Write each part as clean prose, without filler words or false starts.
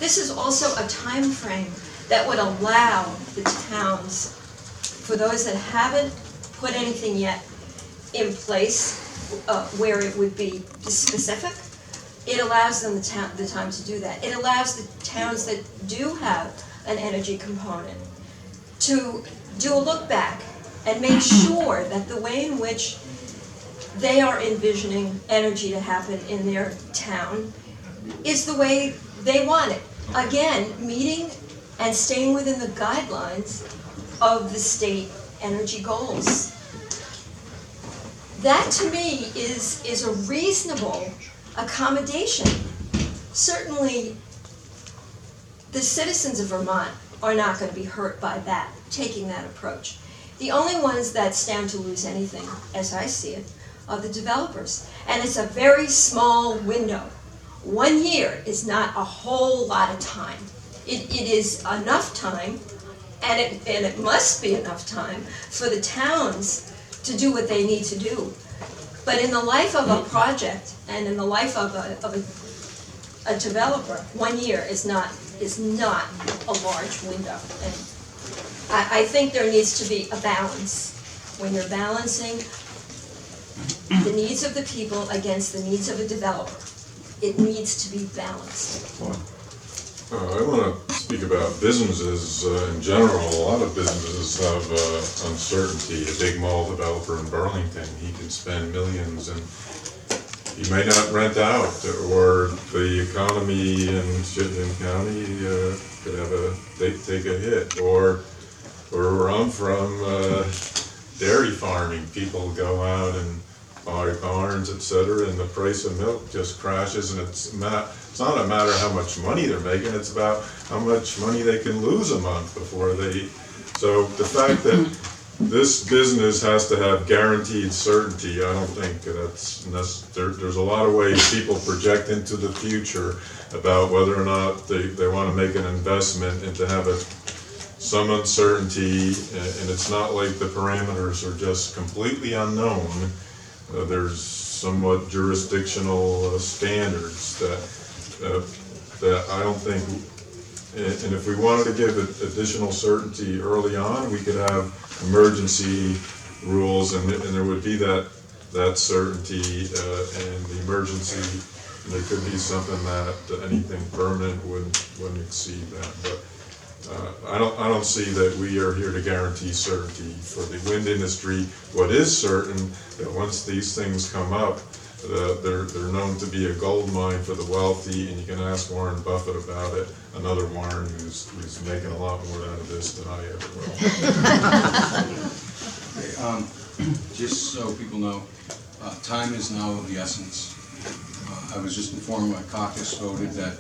This is also a time frame that would allow the towns, for those that haven't put anything yet in place where it would be specific, it allows them the time to do that. It allows the towns that do have an energy component to do a look back and make sure that the way in which they are envisioning energy to happen in their town is the way they want it. Again, meeting and staying within the guidelines of the state energy goals. That to me is a reasonable accommodation. Certainly, the citizens of Vermont are not going to be hurt by that, taking that approach. The only ones that stand to lose anything, as I see it, are the developers. And it's a very small window. 1 year is not a whole lot of time. It is enough time, and it must be enough time for the towns to do what they need to do. But in the life of a project and in the life of a developer, 1 year is not a large window. And I think there needs to be a balance. When you're balancing the needs of the people against the needs of a developer, it needs to be balanced. I want to speak about businesses in general. A lot of businesses have uncertainty. A big mall developer in Burlington, he can spend millions and he may not rent out, or the economy in Chittenden County could have take a hit. Or where I'm from, dairy farming, people go out and buy barns, etc., and the price of milk just crashes, and it's not a matter how much money they're making, it's about how much money they can lose a month before they. So the fact that this business has to have guaranteed certainty, I don't think that's necessary. There's a lot of ways people project into the future about whether or not they want to make an investment and to have some uncertainty, and it's not like the parameters are just completely unknown. There's somewhat jurisdictional standards that I don't think, and if we wanted to give additional certainty early on, we could have emergency rules, and there would be that certainty, and the emergency, and there could be something that anything permanent wouldn't exceed that. But I don't see that we are here to guarantee certainty for the wind industry. What is certain, that once these things come up, they're known to be a gold mine for the wealthy, and you can ask Warren Buffett about it, another Warren who's making a lot more out of this than I ever will. Just so people know, time is now of the essence. I was just informed my caucus voted that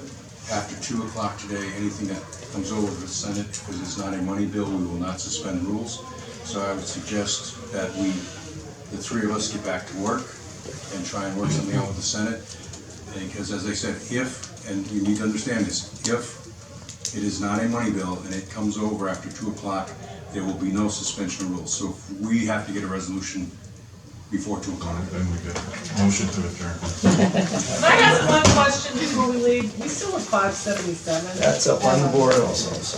after 2 o'clock today, anything that comes over the Senate, because it's not a money bill, we will not suspend rules. So I would suggest that the three of us, get back to work and try and work something out with the Senate. Because as I said, and you need to understand this, if it is not a money bill and it comes over after 2 o'clock, there will be no suspension of rules. So if we have to get a resolution before 2 o'clock. Then we get a motion to adjourn. Can I ask one question before we leave? We still have 577. That's up on the board also, so.